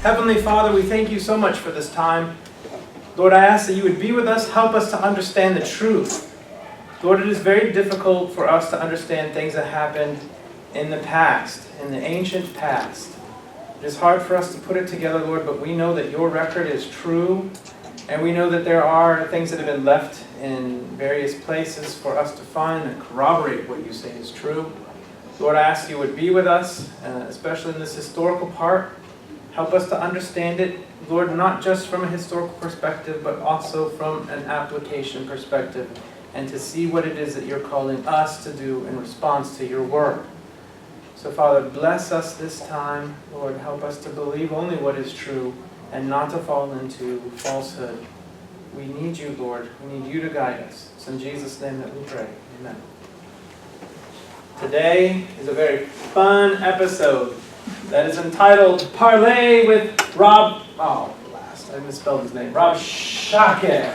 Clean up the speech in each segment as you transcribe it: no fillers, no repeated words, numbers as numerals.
Heavenly Father, we thank you so much for this time. Lord, I ask that you would be with us, help us to understand the truth. Lord, it is very difficult for us to understand things that happened in the past, in the ancient past. It is hard for us to put it together, Lord, but we know that your record is true, and we know that there are things that have been left in various places for us to find that corroborate what you say is true. Lord, I ask you would be with us, especially in this historical part. Help us to understand it, Lord, not just from a historical perspective, but also from an application perspective, and to see what it is that you're calling us to do in response to your word. So, Father, bless us this time. Lord, help us to believe only what is true and not to fall into falsehood. We need you, Lord. We need you to guide us. It's in Jesus' name that we pray. Amen. Today is a very fun episode that is entitled Parlay with Rob... Oh, last. I misspelled his name. Rob Shake.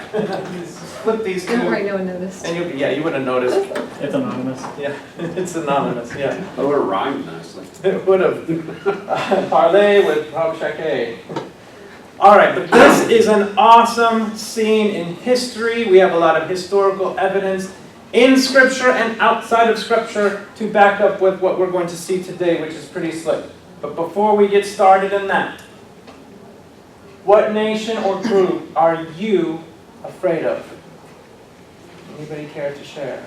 Flip these two. Don't worry, no one noticed. And you wouldn't have noticed. It's anonymous. Yeah, it's anonymous, yeah. That would have rhymed nicely. It would have. Parlay with Rob Shake. All right, but this is an awesome scene in history. We have a lot of historical evidence in Scripture and outside of Scripture to back up with what we're going to see today, which is pretty slick. But before we get started in that, what nation or group are you afraid of? Anybody care to share?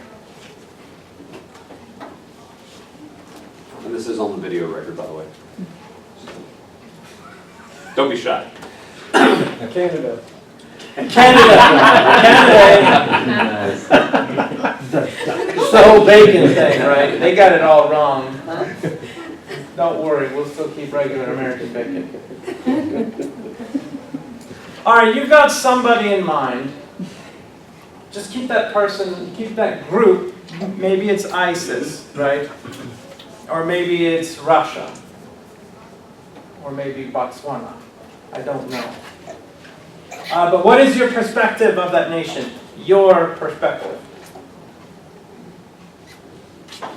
And this is on the video record, by the way. Don't be shy. Canada. Canada! So bacon thing, right? They got it all wrong. Don't worry, we'll still keep regular American bacon. All right, you've got somebody in mind. Just keep that person, keep that group. Maybe it's ISIS, right? Or maybe it's Russia. Or maybe Botswana. I don't know. But what is your perspective of that nation? Your perspective.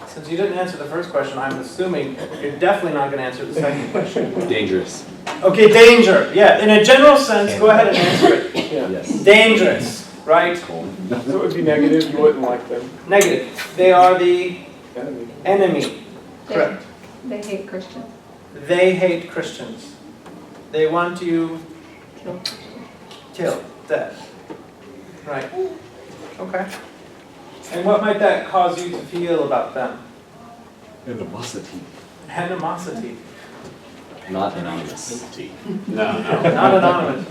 Since you didn't answer the first question, I'm assuming you're definitely not going to answer the second question. Dangerous. Okay, danger. Yeah, in a general sense, go ahead and answer it. Yeah. Yes. Dangerous, right? So it would be negative, you wouldn't like them. Negative. They are the Enemy. enemy. Correct. They hate Christians. They hate Christians. They want to Kill. kill, dead. Right. Okay. And what might that cause you to feel about them? Animosity. Animosity. Not anonymous. No. Not anonymous.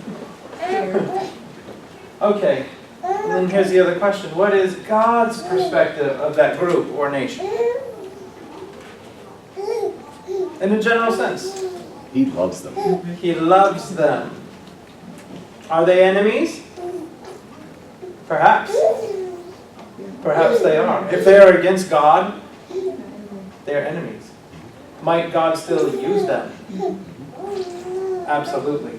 Okay. And then here's the other question. What is God's perspective of that group or nation? In a general sense. He loves them. He loves them. Are they enemies? Perhaps. Perhaps they are. If they are against God, they are enemies. Might God still use them? Absolutely.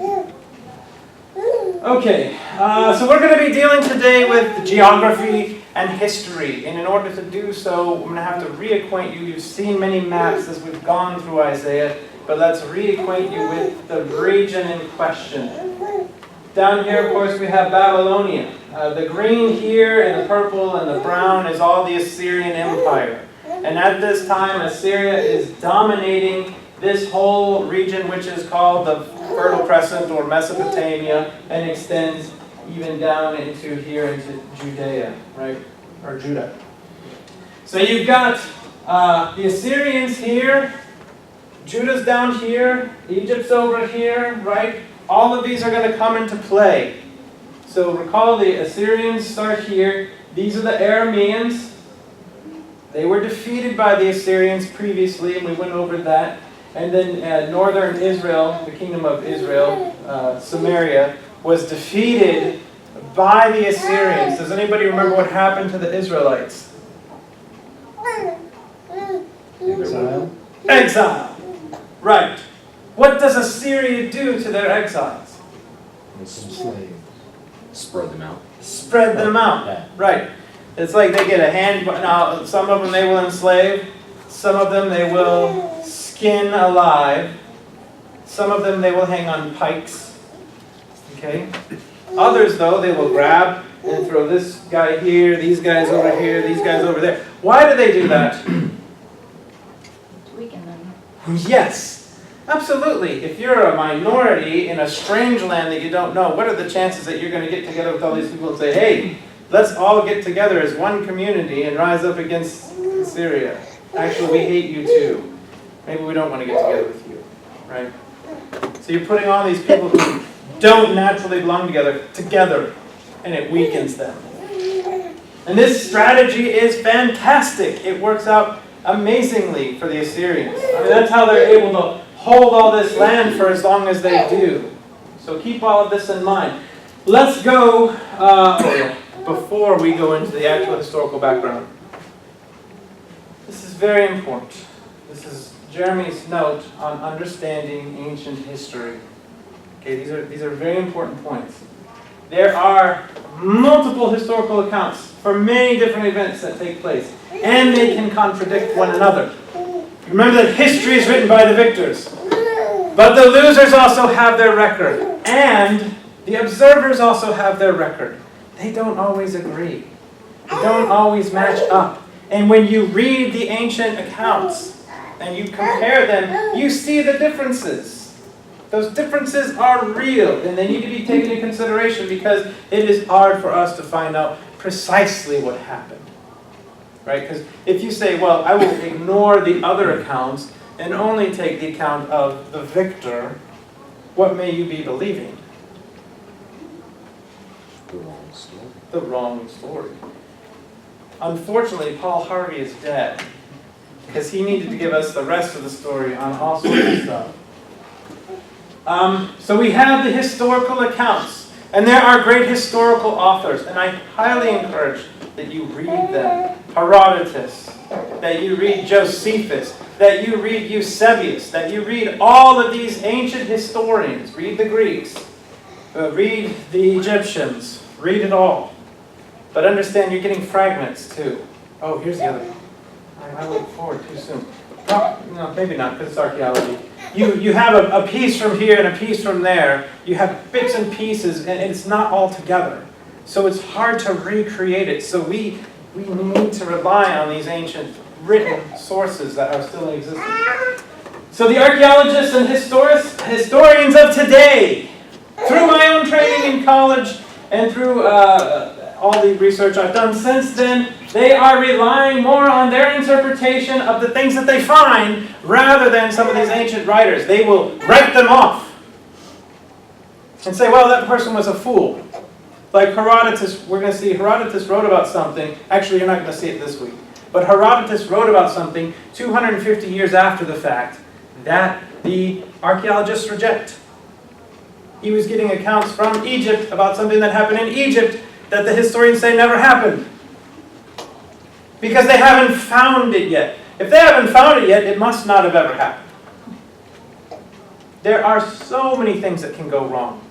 Okay, so we're going to be dealing today with geography and history. And in order to do so, I'm going to have to reacquaint you. You've seen many maps as we've gone through Isaiah, but let's reacquaint you with the region in question. Down here, of course, we have Babylonia. The green here and the purple and the brown is all the Assyrian Empire. And at this time, Assyria is dominating this whole region, which is called the Fertile Crescent or Mesopotamia, and extends even down into here into Judea, right? Or Judah. So you've got the Assyrians here, Judah's down here, Egypt's over here, right? All of these are going to come into play. So recall the Assyrians start here. These are the Arameans. They were defeated by the Assyrians previously, and we went over that. And then northern Israel, the kingdom of Israel, Samaria, was defeated by the Assyrians. Does anybody remember what happened to the Israelites? Exile. Exile. Right. What does Assyria do to their exiles? Slave. Spread them out. Spread them out. Right. It's like they get a hand. Now, some of them they will enslave. Some of them they will skin alive. Some of them they will hang on pikes. Okay? Others, though, they will grab and throw this guy here, these guys over here, these guys over there. Why do they do that? To weaken them. Yes, absolutely. If you're a minority in a strange land that you don't know, what are the chances that you're going to get together with all these people and say, hey, let's all get together as one community and rise up against Syria? Actually, we hate you too. Maybe we don't want to get together with you, right? So you're putting all these people who don't naturally belong together, and it weakens them. And this strategy is fantastic. It works out amazingly for the Assyrians. I mean, that's how they're able to hold all this land for as long as they do. So keep all of this in mind. Let's go, before we go into the actual historical background. This is very important. This is Jeremy's note on understanding ancient history. Okay, these are very important points. There are multiple historical accounts for many different events that take place, and they can contradict one another. Remember that history is written by the victors, but the losers also have their record, and the observers also have their record. They don't always agree. They don't always match up. And when you read the ancient accounts and you compare them, you see the differences. Those differences are real, and they need to be taken into consideration because it is hard for us to find out precisely what happened. Right? Because if you say, well, I will ignore the other accounts and only take the account of the victor, what may you be believing? The wrong story. The wrong story. Unfortunately, Paul Harvey is dead because he needed to give us the rest of the story on all sorts of stuff. So we have the historical accounts, and there are great historical authors, and I highly encourage that you read them. Herodotus, that you read Josephus, that you read Eusebius, that you read all of these ancient historians. Read the Greeks, read the Egyptians, read it all. But understand you're getting fragments too. Oh, here's the other one. I look forward too soon. No, maybe not, because it's archaeology. You have a piece from here and a piece from there. You have bits and pieces, and it's not all together. So it's hard to recreate it. So we need to rely on these ancient written sources that are still in existence. So the archaeologists and historians of today, through my own training in college and through all the research I've done since then, they are relying more on their interpretation of the things that they find rather than some of these ancient writers. They will write them off and say, well, that person was a fool. Like Herodotus, we're going to see Herodotus wrote about something. Actually, you're not going to see it this week. But Herodotus wrote about something 250 years after the fact that the archaeologists reject. He was getting accounts from Egypt about something that happened in Egypt that the historians say never happened. Because they haven't found it yet. If they haven't found it yet, it must not have ever happened. There are so many things that can go wrong.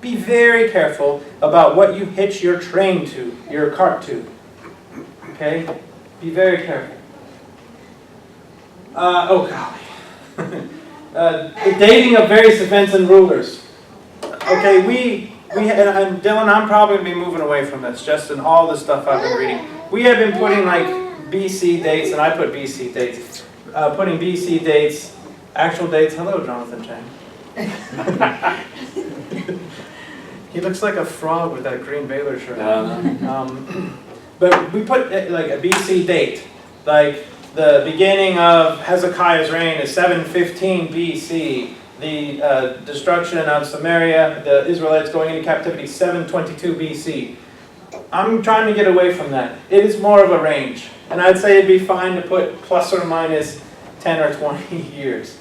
Be very careful about what you hitch your train to, your cart to. Okay? Be very careful. Oh golly. The dating of various events and rulers. Okay, and Dylan, I'm probably going to be moving away from this, just in all the stuff I've been reading. We have been putting like BC dates, and I put BC dates, putting BC dates, actual dates. Hello, Jonathan Chang. He looks like a frog with that green Baylor shirt. But we put like a BC date, like the beginning of Hezekiah's reign is 715 BC. The destruction of Samaria, the Israelites going into captivity, 722 BC. I'm trying to get away from that. It is more of a range. And I'd say it'd be fine to put plus or minus 10 or 20 years.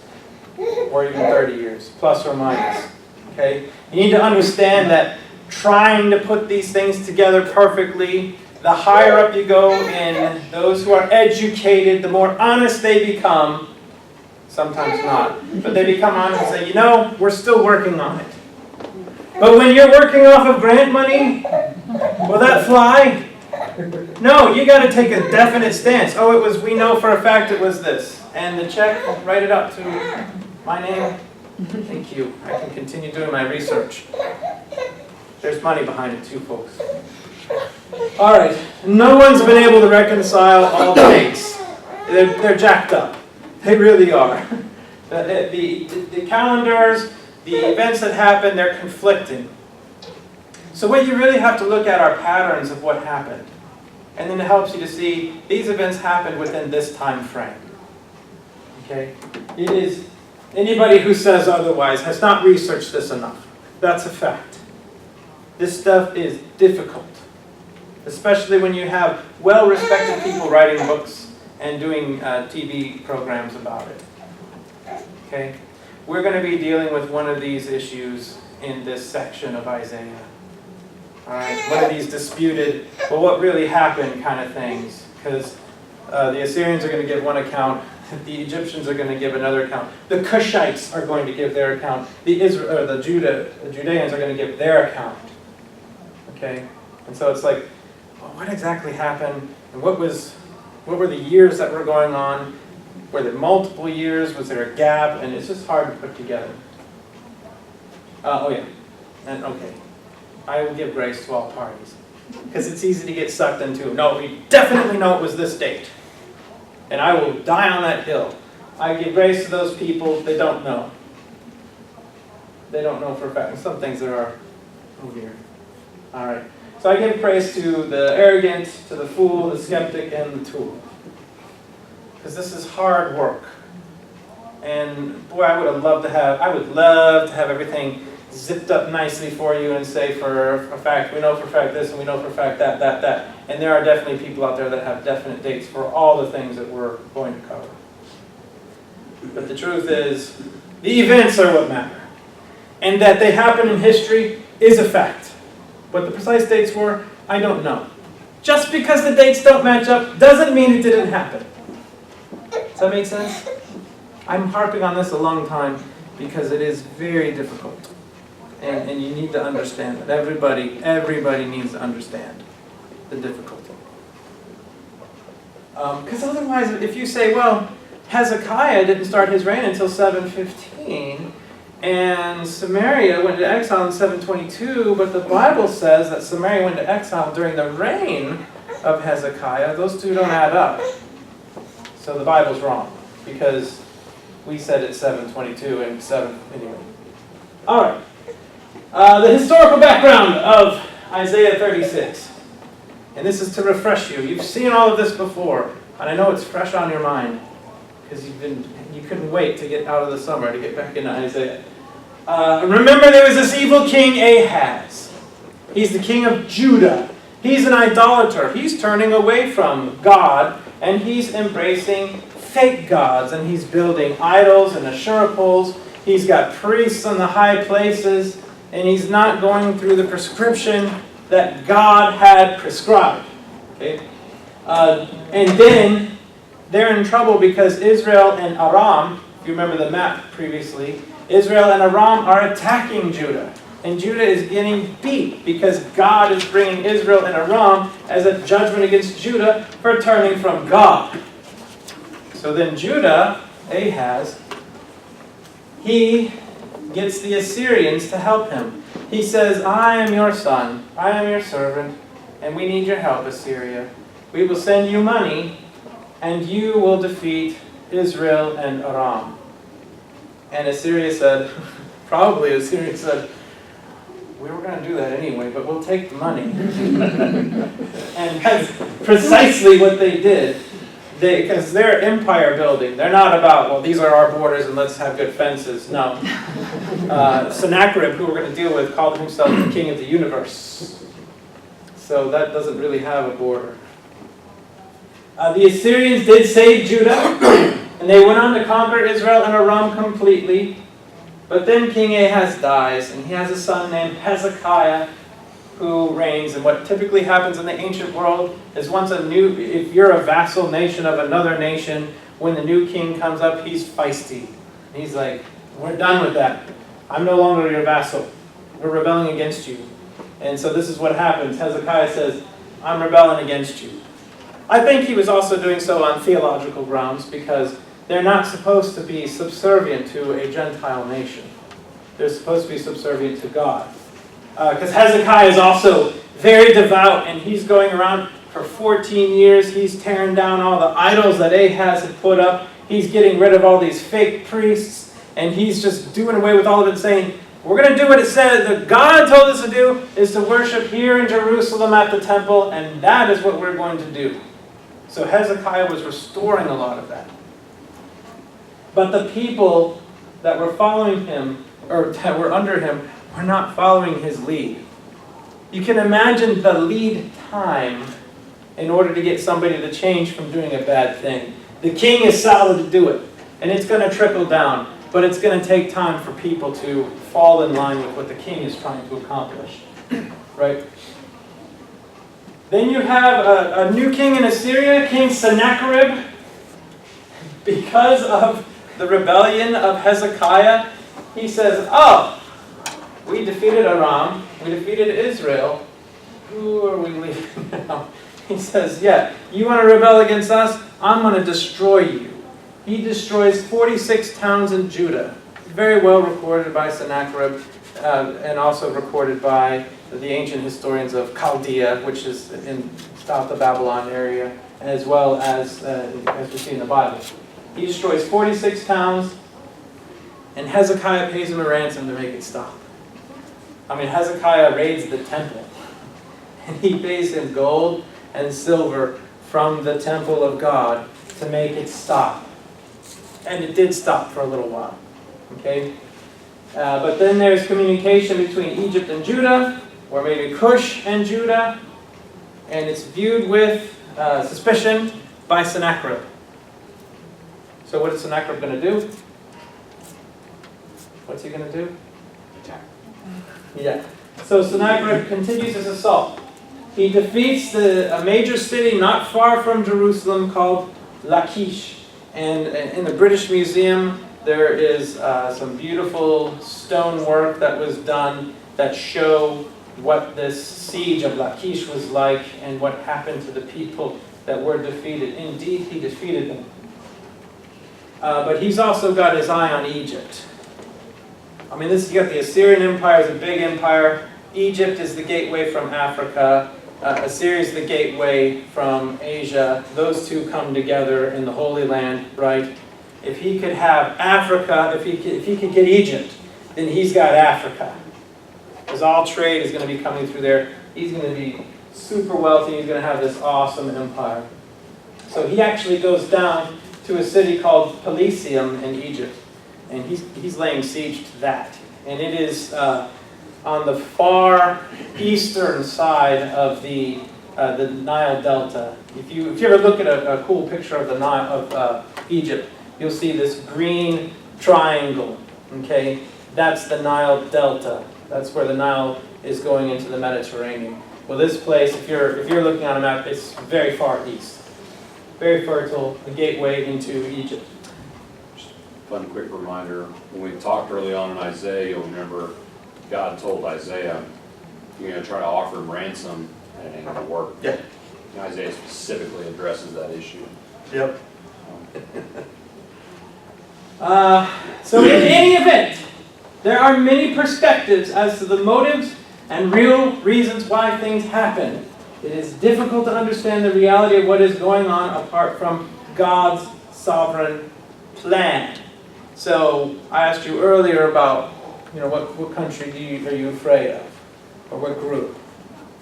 Or even 30 years, plus or minus. Okay? You need to understand that trying to put these things together perfectly, the higher up you go in those who are educated, the more honest they become. Sometimes not. But they become honest and say, you know, we're still working on it. But when you're working off of grant money, will that fly? No, you got to take a definite stance. Oh, it was, we know for a fact it was this. And the check, write it up to my name. Thank you. I can continue doing my research. There's money behind it too, folks. All right. No one's been able to reconcile all the dates. They're jacked up. They really are. The calendars, the events that happen, they're conflicting. So what you really have to look at are patterns of what happened. And then it helps you to see these events happened within this time frame. Okay? It is anybody who says otherwise has not researched this enough. That's a fact. This stuff is difficult, especially when you have well-respected people writing books and doing TV programs about it. Okay? We're going to be dealing with one of these issues in this section of Isaiah. All right? One of these disputed, well, what really happened kind of things. Because the Assyrians are going to give one account, the Egyptians are going to give another account, the Cushites are going to give their account, the Judeans are going to give their account. Okay? And so it's like, well, what exactly happened? And what were the years that were going on? Were there multiple years? Was there a gap? And it's just hard to put together. Oh yeah. And okay. I will give grace to all parties. Because it's easy to get sucked into, no, we definitely know it was this date. And I will die on that hill. I give grace to those people, they don't know. They don't know for a fact. And some things there are weird. All right. So I give praise to the arrogant, to the fool, the skeptic, and the tool. Because this is hard work. And boy, I would love to have everything zipped up nicely for you and say for a fact, we know for a fact this and we know for a fact that. And there are definitely people out there that have definite dates for all the things that we're going to cover. But the truth is, the events are what matter. And that they happen in history is a fact. What the precise dates were, I don't know. Just because the dates don't match up doesn't mean it didn't happen. Does that make sense? I'm harping on this a long time because it is very difficult. And you need to understand that. Everybody needs to understand the difficulty. Because otherwise, if you say, well, Hezekiah didn't start his reign until 715, and Samaria went into exile in 722, but the Bible says that Samaria went into exile during the reign of Hezekiah, those two don't add up. So the Bible's wrong, because we said it's 722 and 7, anyway. All right. The historical background of Isaiah 36. And this is to refresh you. You've seen all of this before, and I know it's fresh on your mind, because you couldn't wait to get out of the summer to get back into Isaiah. Remember, there was this evil king Ahaz. He's the king of Judah. He's an idolater. He's turning away from God, and he's embracing fake gods, and he's building idols and Asherah poles. He's got priests in the high places, and he's not going through the prescription that God had prescribed. Okay? And then they're in trouble because Israel and Aram, if you remember the map previously, Israel and Aram are attacking Judah. And Judah is getting beat because God is bringing Israel and Aram as a judgment against Judah for turning from God. So then Judah, Ahaz, he gets the Assyrians to help him. He says, I am your son, I am your servant, and we need your help, Assyria. We will send you money, and you will defeat Israel and Aram. And Assyria said, Assyria said, we were going to do that anyway, but we'll take the money. And that's precisely what they did. Because they're empire building. They're not about, well, these are our borders and let's have good fences. No. Sennacherib, who we're going to deal with, called himself the king of the universe. So that doesn't really have a border. The Assyrians did save Judah, and they went on to conquer Israel and Aram completely. But then King Ahaz dies, and he has a son named Hezekiah, who reigns. And what typically happens in the ancient world is if you're a vassal nation of another nation, when the new king comes up, he's feisty. And he's like, we're done with that. I'm no longer your vassal. We're rebelling against you. And so this is what happens. Hezekiah says, I'm rebelling against you. I think he was also doing so on theological grounds, because they're not supposed to be subservient to a Gentile nation. They're supposed to be subservient to God. Because Hezekiah is also very devout, and he's going around for 14 years. He's tearing down all the idols that Ahaz had put up. He's getting rid of all these fake priests, and he's just doing away with all of it, saying, we're going to do what it says that God told us to do, is to worship here in Jerusalem at the temple, and that is what we're going to do. So Hezekiah was restoring a lot of that. But the people that were following him, or that were under him, were not following his lead. You can imagine the lead time in order to get somebody to change from doing a bad thing. The king is solid to do it, and it's going to trickle down, but it's going to take time for people to fall in line with what the king is trying to accomplish. Right? Then you have a new king in Assyria, King Sennacherib. Because of the rebellion of Hezekiah, he says, oh, we defeated Aram, we defeated Israel, who are we leaving now? He says, yeah, you want to rebel against us? I'm going to destroy you. He destroys 46 towns in Judah. Very well recorded by Sennacherib, and also recorded by the ancient historians of Chaldea, which is in south of Babylon area, as well as we see in the Bible. He destroys 46 towns, and Hezekiah pays him a ransom to make it stop. I mean, Hezekiah raids the temple, and he pays him gold and silver from the temple of God to make it stop. And it did stop for a little while. Okay? But then there's communication between Egypt and Judah, or maybe Cush and Judah, and it's viewed with suspicion by Sennacherib. So what is Sennacherib going to do? What's he going to do? Attack. Yeah. So Sennacherib continues his assault. He defeats a major city not far from Jerusalem called Lachish. And in the British Museum, there is some beautiful stonework that was done that show what this siege of Lachish was like and what happened to the people that were defeated. Indeed, he defeated them. But he's also got his eye on Egypt. I mean, you got the Assyrian Empire is a big empire. Egypt is the gateway from Africa. Assyria is the gateway from Asia. Those two come together in the Holy Land, right? If he could have Africa, if he could get Egypt, then he's got Africa. Because all trade is going to be coming through there. He's going to be super wealthy. He's going to have this awesome empire. So he actually goes down to a city called Pelusium in Egypt. And he's laying siege to that. And it is on the far eastern side of the Nile Delta. If you ever look at a cool picture of the Nile of Egypt, you'll see this green triangle. Okay, that's the Nile Delta. That's where the Nile is going into the Mediterranean. Well, this place, if you're looking on a map, it's very far east, very fertile, a gateway into Egypt. Fun quick reminder, when we talked early on in Isaiah, you'll remember God told Isaiah, you're going to try to offer him ransom, and it ain't going to work. Yeah. And Isaiah specifically addresses that issue. Yep. So in any event, there are many perspectives as to the motives and real reasons why things happen. It is difficult to understand the reality of what is going on apart from God's sovereign plan. So I asked you earlier about, what country are you afraid of? Or what group?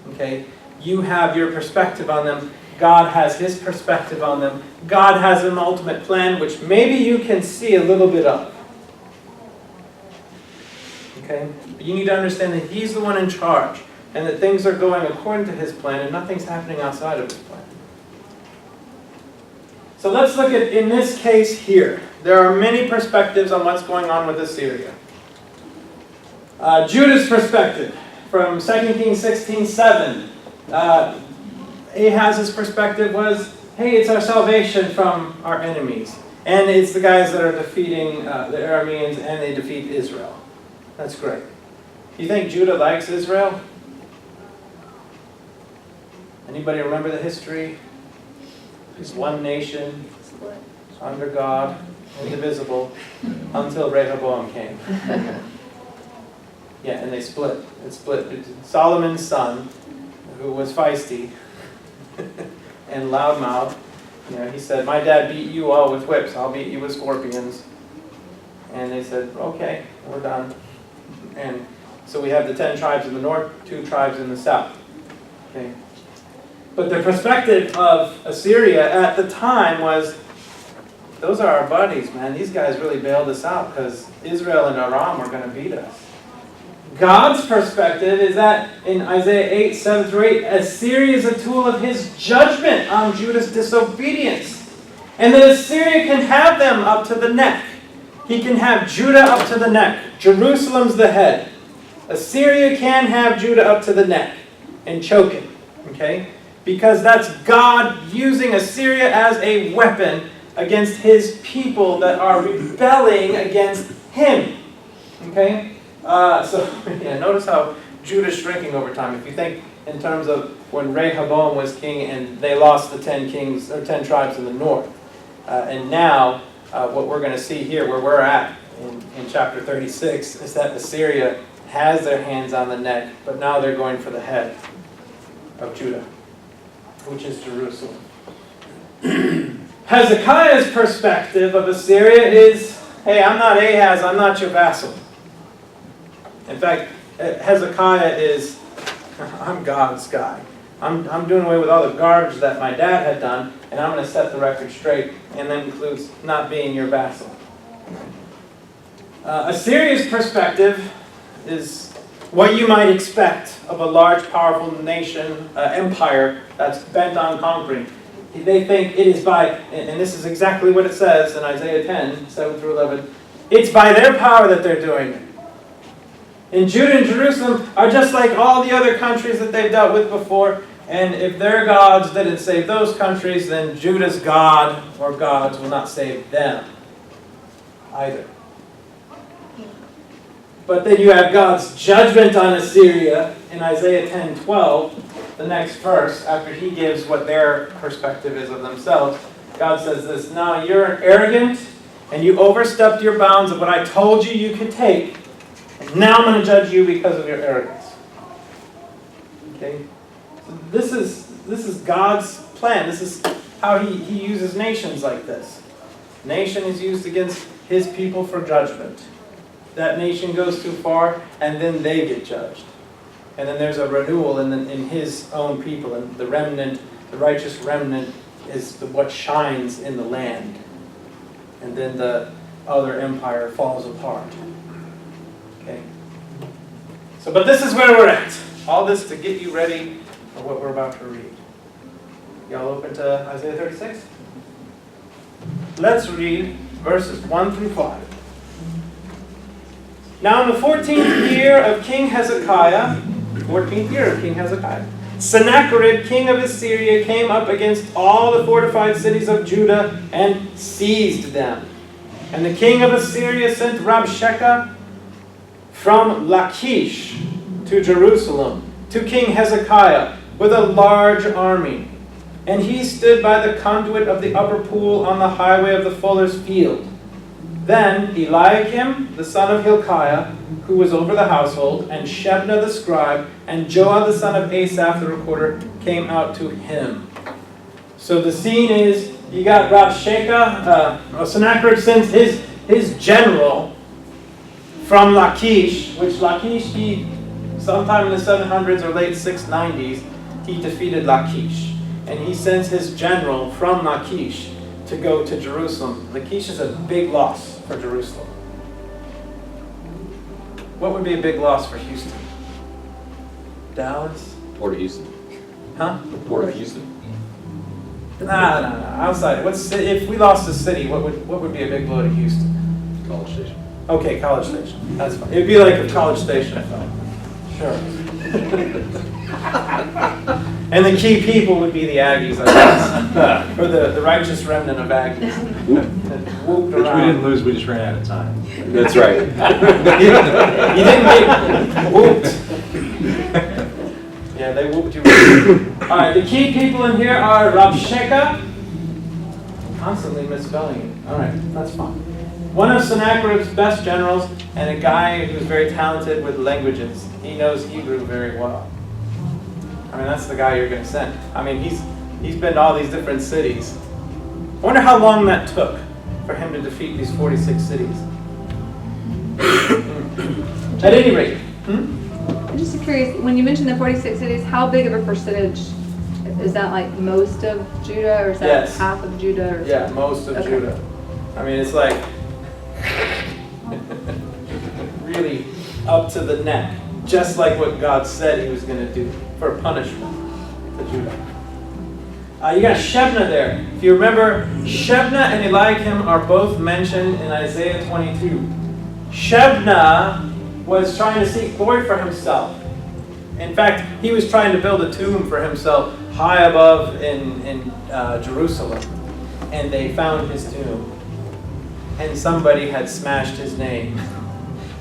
Okay? You have your perspective on them. God has his perspective on them. God has an ultimate plan, which maybe you can see a little bit of. Okay? But you need to understand that he's the one in charge, and that things are going according to his plan, and nothing's happening outside of his plan. So let's look at, in this case here, there are many perspectives on what's going on with Assyria. Judah's perspective, from 2 Kings 16:7. Ahaz's perspective was, hey, it's our salvation from our enemies. And it's the guys that are defeating the Arameans, and they defeat Israel. That's great. Do you think Judah likes Israel? Anybody remember the history? It's one nation, under God. indivisible, until Rehoboam came. Yeah, and they split. It split. Solomon's son, who was feisty and loudmouth, he said, "My dad beat you all with whips. I'll beat you with scorpions." And they said, "Okay, we're done." And so we have the 10 tribes in the north, 2 tribes in the south. Okay. But the perspective of Assyria at the time was, those are our buddies, man. These guys really bailed us out because Israel and Aram were going to beat us. God's perspective is that in Isaiah 8, 7 through 8, Assyria is a tool of his judgment on Judah's disobedience. And that Assyria can have them up to the neck. He can have Judah up to the neck. Jerusalem's the head. Assyria can have Judah up to the neck and choke it. Okay? Because that's God using Assyria as a weapon against his people that are rebelling against him. Okay? Notice how Judah's shrinking over time. If you think in terms of when Rehoboam was king and they lost the 10 kings or 10 tribes in the north. And now, what we're going to see here, where we're at in chapter 36, is that Assyria has their hands on the neck, but now they're going for the head of Judah, which is Jerusalem. Hezekiah's perspective of Assyria is, hey, I'm not Ahaz, I'm not your vassal. In fact, Hezekiah is, I'm God's guy. I'm doing away with all the garbage that my dad had done, and I'm going to set the record straight, and that includes not being your vassal. Assyria's perspective is what you might expect of a large, powerful nation, empire that's bent on conquering. They think it is by, and this is exactly what it says in Isaiah 10, 7 through 11, it's by their power that they're doing it. And Judah and Jerusalem are just like all the other countries that they've dealt with before. And if their gods didn't save those countries, then Judah's God or gods will not save them either. But then you have God's judgment on Assyria in Isaiah 10:12, the next verse, after he gives what their perspective is of themselves. God says this, "Now you're arrogant, and you overstepped your bounds of what I told you you could take. And now I'm going to judge you because of your arrogance." Okay? So this is God's plan. This is how he uses nations like this. Nation is used against his people for judgment. That nation goes too far, and then they get judged. And then there's a renewal in his own people, and the remnant, the righteous remnant, is what shines in the land. And then the other empire falls apart. Okay? So, but this is where we're at. All this to get you ready for what we're about to read. Y'all open to Isaiah 36? Let's read verses 1 through 5. Now in the 14th year of King Hezekiah, Sennacherib, king of Assyria, came up against all the fortified cities of Judah and seized them. And the king of Assyria sent Rabshakeh from Lachish to Jerusalem to King Hezekiah with a large army. And he stood by the conduit of the upper pool on the highway of the fuller's field. Then Eliakim, the son of Hilkiah, who was over the household, and Shebna the scribe, and Joah the son of Asaph the recorder, came out to him. So the scene is, you got Rabshakeh, Sennacherib sends his general from Lachish, which Lachish, sometime in the 700s or late 690s, he defeated Lachish. And he sends his general from Lachish to go to Jerusalem. Lachish is a big loss for Jerusalem. What would be a big loss for Houston? Dallas? Port of Houston. Huh? Port of Houston. No. Outside. If we lost the city, what would be a big blow to Houston? College Station. Okay, College Station. That's fine. It'd be like if College Station fell. Sure. And the key people would be the Aggies, I guess. Or the righteous remnant of Aggies. That whooped We around. didn't lose, we just ran out of time. That's right. You didn't get whooped. Yeah, they whooped you. Alright, the key people in here are Rabshakeh. Constantly misspelling it. Alright, that's fine. One of Sennacherib's best generals, and a guy who's very talented with languages. He knows Hebrew very well. I mean, that's the guy you're going to send. I mean, he's been to all these different cities. I wonder how long that took for him to defeat these 46 cities. At any rate. I'm just curious, when you mentioned the 46 cities, how big of a percentage? Is that like most of Judah, or is that Yes. half of Judah? Or Yeah, most of Okay. Judah. I mean, it's like really up to the neck, just like what God said he was going to do for punishment to Judah. You got Shebna there. If you remember, Shebna and Eliakim are both mentioned in Isaiah 22. Shebna was trying to seek glory for himself. In fact, he was trying to build a tomb for himself high above in Jerusalem. And they found his tomb. And somebody had smashed his name.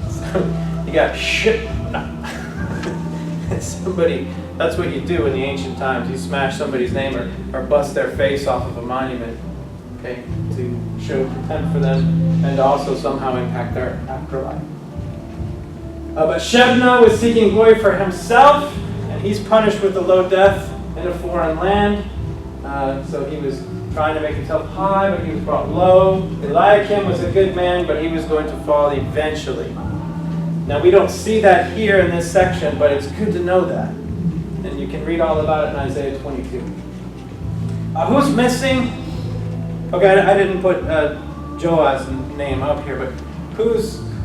So you got Shebna. Somebody, that's what you do in the ancient times. You smash somebody's name or bust their face off of a monument, okay, to show contempt for them and to also somehow impact their afterlife. But Shebna was seeking glory for himself, and he's punished with a low death in a foreign land. So he was trying to make himself high, but he was brought low. Eliakim was a good man, but he was going to fall eventually. Now, we don't see that here in this section, but it's good to know that. And you can read all about it in Isaiah 22. Who's missing? Okay, I didn't put Joah's name up here, but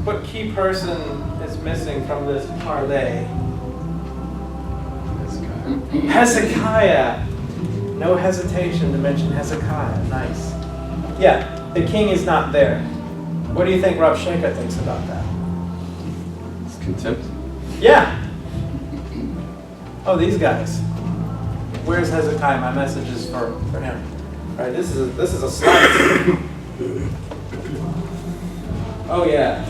what key person is missing from this parlay? Hezekiah. No hesitation to mention Hezekiah. Nice. Yeah, the king is not there. What do you think Rav Sheka thinks about that? Contempt. Yeah. Oh, these guys. Where's Hezekiah? My message is for him. All right, this is a slide. Oh yeah.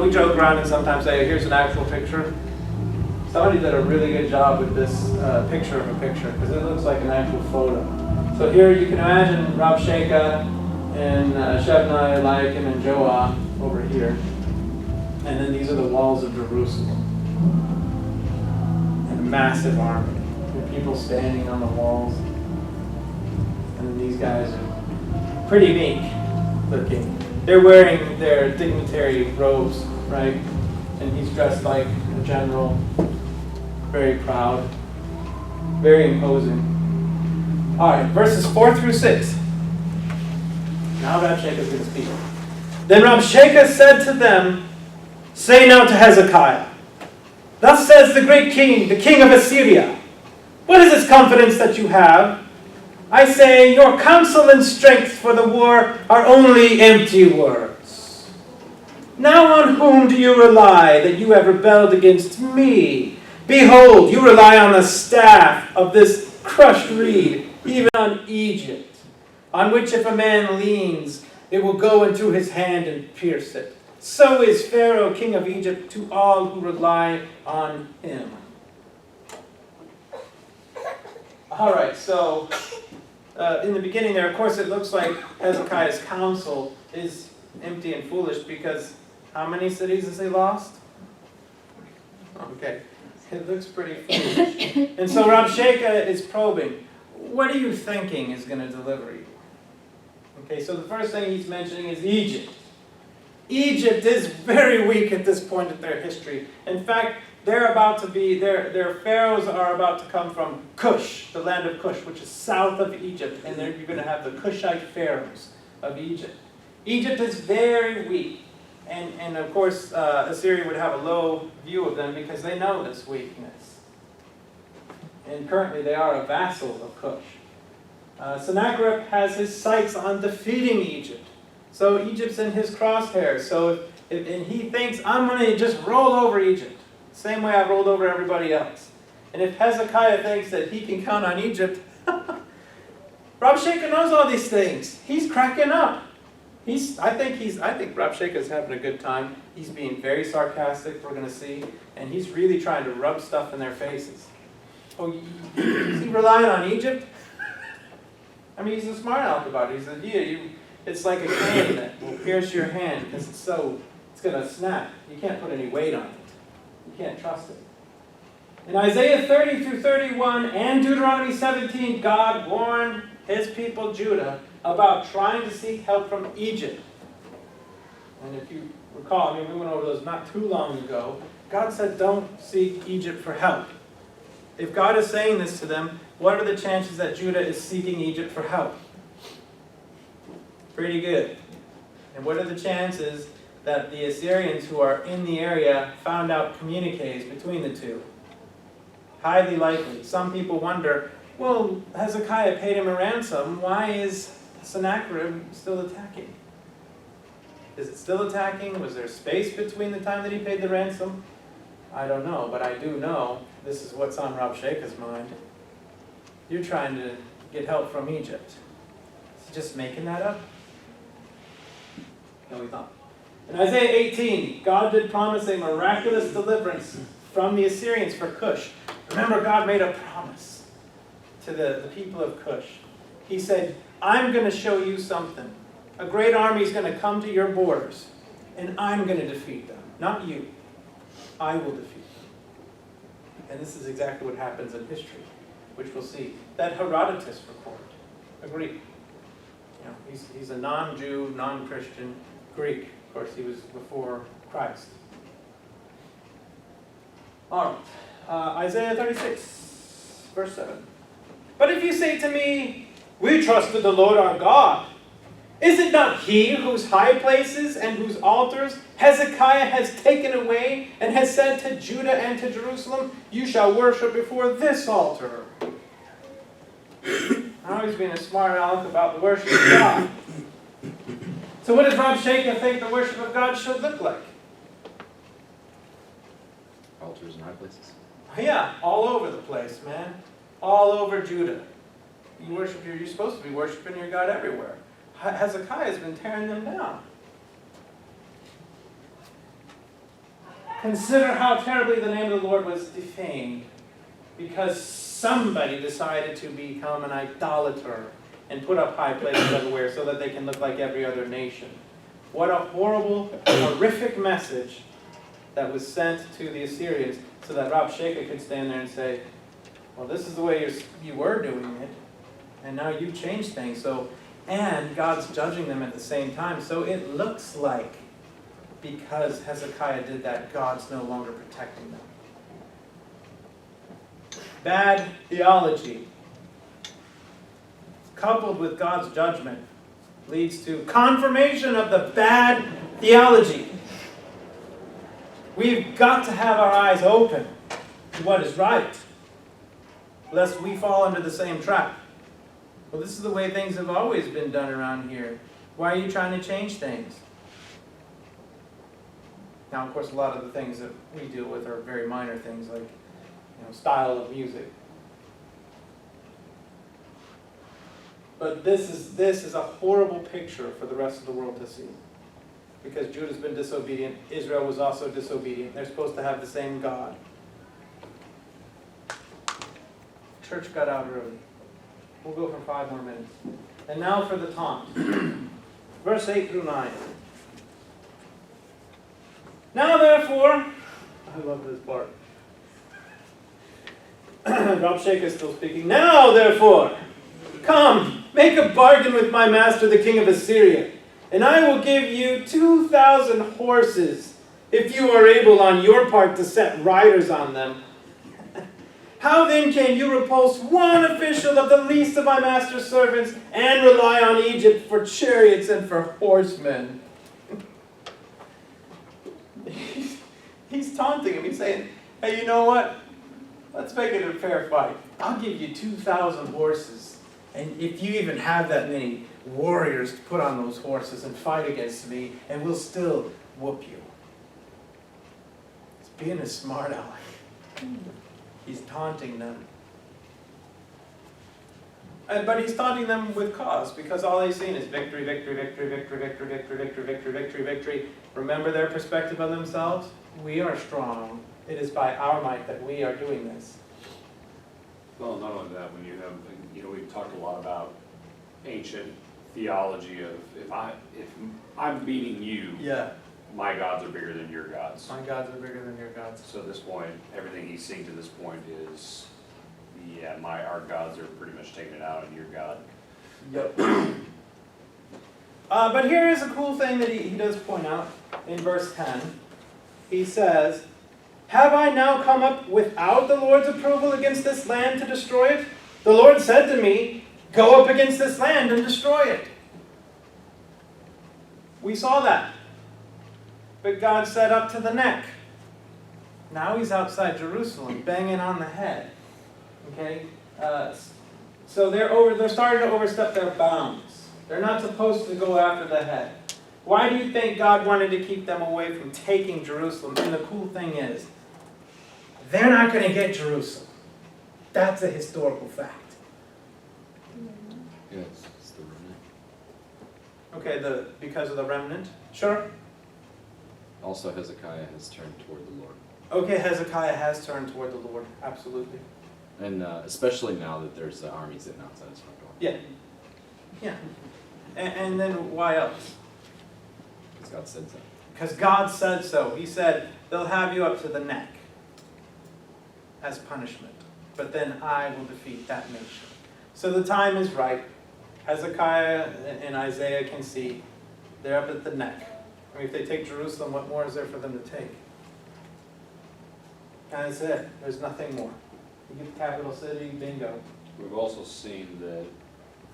We joke around and sometimes say, "Here's an actual picture." Somebody did a really good job with this picture of a picture because it looks like an actual photo. So here you can imagine Rav Sheka and Shebna, Eliakim, and Joah over here. And then these are the walls of Jerusalem. And a massive army. With people standing on the walls. And then these guys are pretty meek looking. They're wearing their dignitary robes, right? And he's dressed like a general. Very proud. Very imposing. Alright, verses 4 through 6. Now Rabshakeh is going to speak. Then Rabshakeh said to them, "Say now to Hezekiah, thus says the great king, the king of Assyria, what is this confidence that you have? I say, your counsel and strength for the war are only empty words. Now on whom do you rely that you have rebelled against me? Behold, you rely on the staff of this crushed reed, even on Egypt, on which if a man leans, it will go into his hand and pierce it. So is Pharaoh, king of Egypt, to all who rely on him." All right, so in the beginning there, of course, it looks like Hezekiah's counsel is empty and foolish because how many cities has he lost? Okay, it looks pretty foolish. And so Rabshakeh is probing. What are you thinking is going to deliver you? Okay, so the first thing he's mentioning is Egypt. Egypt is very weak at this point in their history. In fact, they're about to be, their pharaohs are about to come from Cush, the land of Cush, which is south of Egypt, and you're going to have the Cushite pharaohs of Egypt. Egypt is very weak, and of course, Assyria would have a low view of them because they know this weakness. And currently, they are a vassal of Cush. Sennacherib has his sights on defeating Egypt. So Egypt's in his crosshairs. So and he thinks, I'm going to just roll over Egypt. Same way I've rolled over everybody else. And if Hezekiah thinks that he can count on Egypt, Rabshakeh knows all these things. He's cracking up. I think Rabshakeh is having a good time. He's being very sarcastic, we're going to see. And he's really trying to rub stuff in their faces. Oh, is he relying on Egypt? I mean, he's a smart aleck about it. He said, yeah, It's like a cane that will pierce your hand because it's going to snap. You can't put any weight on it. You can't trust it. In Isaiah 30 through 31 and Deuteronomy 17, God warned his people Judah about trying to seek help from Egypt. And if you recall, we went over those not too long ago. God said, don't seek Egypt for help. If God is saying this to them, what are the chances that Judah is seeking Egypt for help? Pretty good. And what are the chances that the Assyrians who are in the area found out communiques between the two? Highly likely. Some people wonder, well, Hezekiah paid him a ransom. Why is Sennacherib still attacking? Is it still attacking? Was there space between the time that he paid the ransom? I don't know, but I do know this is what's on Rob Sheikah's mind. You're trying to get help from Egypt. Is he just making that up? No, he's not. In Isaiah 18, God did promise a miraculous deliverance from the Assyrians for Cush. Remember, God made a promise to the people of Cush. He said, I'm going to show you something. A great army is going to come to your borders, and I'm going to defeat them. Not you. I will defeat them. And this is exactly what happens in history, which we'll see. That Herodotus record, a Greek. He's a non-Jew, non-Christian Greek. Of course, he was before Christ. All right. Isaiah 36, verse 7. But if you say to me, we trusted the Lord our God, is it not he whose high places and whose altars Hezekiah has taken away and has said to Judah and to Jerusalem, you shall worship before this altar? Now he's being a smart aleck about the worship of God. So what does Rob Sheikah think the worship of God should look like? Altars and high places. Yeah, all over the place, man. All over Judah. You're supposed to be worshiping your God everywhere. Hezekiah has been tearing them down. Consider how terribly the name of the Lord was defamed because somebody decided to become an idolater and put up high places everywhere so that they can look like every other nation. What a horrible, horrific message that was sent to the Assyrians so that Rob Sheikah could stand there and say, well, this is the way you were doing it, and now you changed things. And God's judging them at the same time. So it looks like because Hezekiah did that, God's no longer protecting them. Bad theology, coupled with God's judgment, leads to confirmation of the bad theology. We've got to have our eyes open to what is right, lest we fall into the same trap. Well, this is the way things have always been done around here. Why are you trying to change things? Now, of course, a lot of the things that we deal with are very minor things like, style of music. But this is a horrible picture for the rest of the world to see. Because Judah's been disobedient. Israel was also disobedient. They're supposed to have the same God. Church got out early. We'll go for 5 more minutes. And now for the taunt. Verse 8 through 9. Now therefore, I love this part. Rob Sheikah is still speaking. Now therefore, come, make a bargain with my master the king of Assyria, and I will give you 2,000 horses, if you are able on your part to set riders on them. How then can you repulse one official of the least of my master's servants and rely on Egypt for chariots and for horsemen? He's taunting him. He's saying, hey, you know what? Let's make it a fair fight. I'll give you 2,000 horses. And if you even have that many warriors to put on those horses and fight against me, and we'll still whoop you. He's being a smart aleck. He's taunting them. But he's taunting them with cause, because all they've seen is victory, victory, victory, victory, victory, victory, victory, victory, victory, victory. Remember their perspective of themselves? We are strong. It is by our might that we are doing this. Well, not only that, when you have, we've talked a lot about ancient theology of if I'm beating you, Yeah. my gods are bigger than your gods. My gods are bigger than your gods. So at this point, everything he's seen to this point is, yeah, our gods are pretty much taking it out on your God. Yep. But here is a cool thing that he does point out in verse 10. He says, "Have I now come up without the Lord's approval against this land to destroy it? The Lord said to me, go up against this land and destroy it." We saw that. But God said up to the neck. Now he's outside Jerusalem, banging on the head. Okay? So they're starting to overstep their bounds. They're not supposed to go after the head. Why do you think God wanted to keep them away from taking Jerusalem? And the cool thing is, they're not going to get Jerusalem. That's a historical fact. Yeah, it's the remnant. Okay, because of the remnant? Sure. Also, Hezekiah has turned toward the Lord. Okay, Hezekiah has turned toward the Lord. Absolutely. And especially now that there's armies sitting outside his front door. Yeah. Yeah. And then why else? Because God said so. Because God said so. He said, they'll have you up to the neck as punishment. But then I will defeat that nation. So the time is right. Hezekiah and Isaiah can see they're up at the neck. I mean, if they take Jerusalem, what more is there for them to take? And that's it. There's nothing more. You get the capital city, bingo. We've also seen that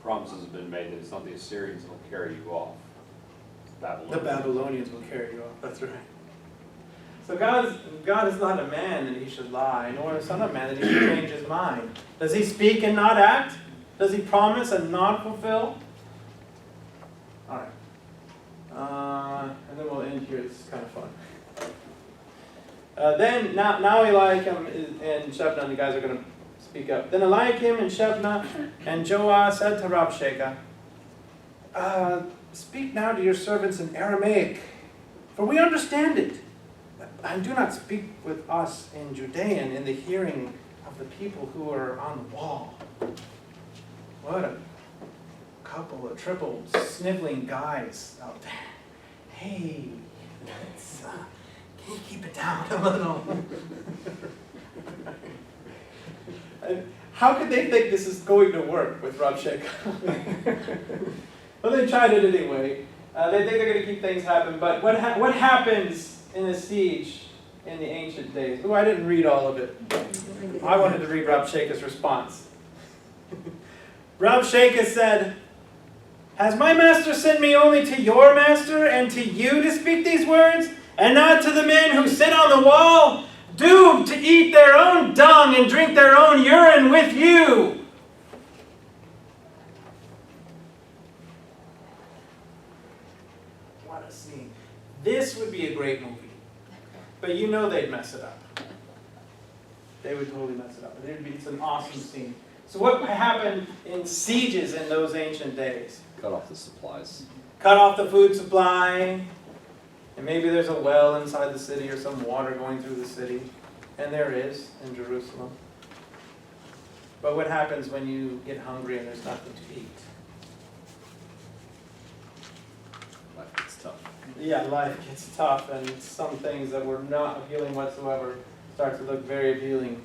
promises have been made that it's not the Assyrians that will carry you off. It's Babylon. The Babylonians will carry you off. That's right. So God is not a man that he should lie, nor a son of man that he should change his mind. Does he speak and not act? Does he promise and not fulfill? All right. And then we'll end here. This is kind of fun. Then now Eliakim and Shebna, the guys are going to speak up. Then Eliakim and Shebna and Joah said to Rabshakeh, "Speak now to your servants in Aramaic, for we understand it. And do not speak with us in Judean in the hearing of the people who are on the wall." What a couple of triple sniveling guys out there. Hey, can you keep it down a little? How could they think this is going to work with Rabshakeh? Well, they tried it anyway. They think they're going to keep things happen. But what happens in a siege in the ancient days? Oh, I didn't read all of it. I wanted to read Rabshakeh's response. Rabshakeh said, "Has my master sent me only to your master and to you to speak these words, and not to the men who sit on the wall, doomed to eat their own dung and drink their own urine with you?" What a scene. This would be a great movie. But you know they'd mess it up. They would totally mess it up. It's an awesome scene. So what happened in sieges in those ancient days? Cut off the supplies. Cut off the food supply, and maybe there's a well inside the city or some water going through the city. And there is in Jerusalem. But what happens when you get hungry and there's nothing to eat? Life gets tough. Yeah, life gets tough, and some things that were not appealing whatsoever start to look very appealing,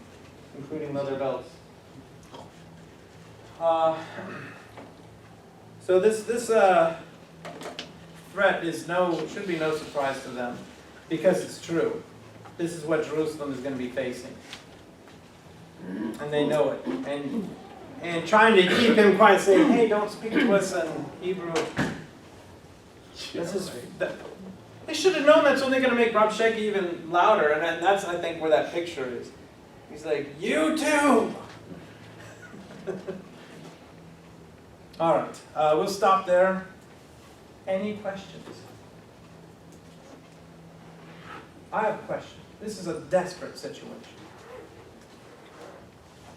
including leather belts. So this threat should be no surprise to them, because it's true. This is what Jerusalem is going to be facing, and they know it. And trying to keep him quiet, saying, "Hey, don't speak to us in Hebrew." They should have known that's only going to make Rabshakeh even louder, and that's, I think, where that picture is. He's like, "You too!" All right, we'll stop there. Any questions? I have a question. This is a desperate situation.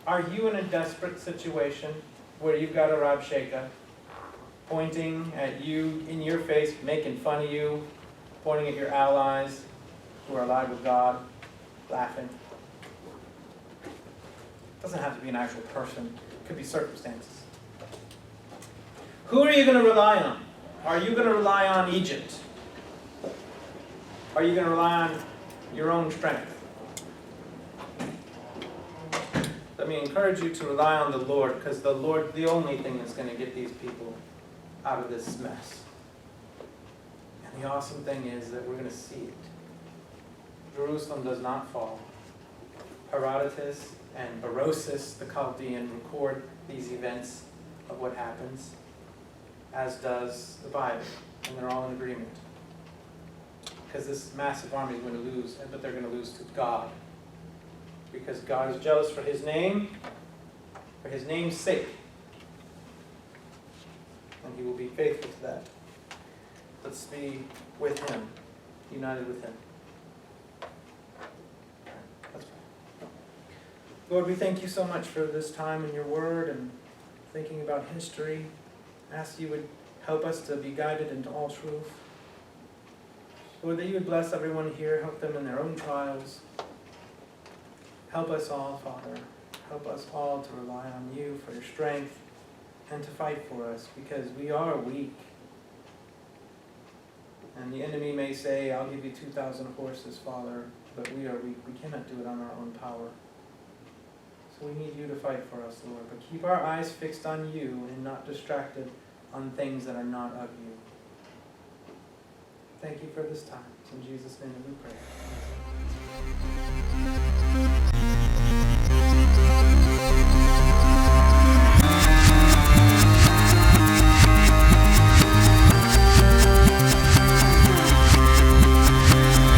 Are you in a desperate situation where you've got a Rabshakeh pointing at you in your face, making fun of you, pointing at your allies who are alive with God, laughing? It doesn't have to be an actual person. It could be circumstances. Who are you going to rely on? Are you going to rely on Egypt? Are you going to rely on your own strength? Let me encourage you to rely on the Lord, because the Lord, the only thing that's going to get these people out of this mess. And the awesome thing is that we're going to see it. Jerusalem does not fall. Herodotus and Berosus, the Chaldean, record these events of what happens, as does the Bible, and they're all in agreement. Because this massive army is going to lose, but they're going to lose to God. Because God is jealous for His name, for His name's sake. And He will be faithful to that. Let's be with Him, united with Him. Let's pray. Lord, we thank You so much for this time in Your Word and thinking about history. I ask You would help us to be guided into all truth. Lord, that You would bless everyone here, help them in their own trials. Help us all, Father. Help us all to rely on You for Your strength and to fight for us, because we are weak. And the enemy may say, I'll give You 2,000 horses, Father, but we are weak. We cannot do it on our own power. So we need You to fight for us, Lord. But keep our eyes fixed on You and not distracted on things that are not of You. Thank You for this time. It's in Jesus' name that we pray.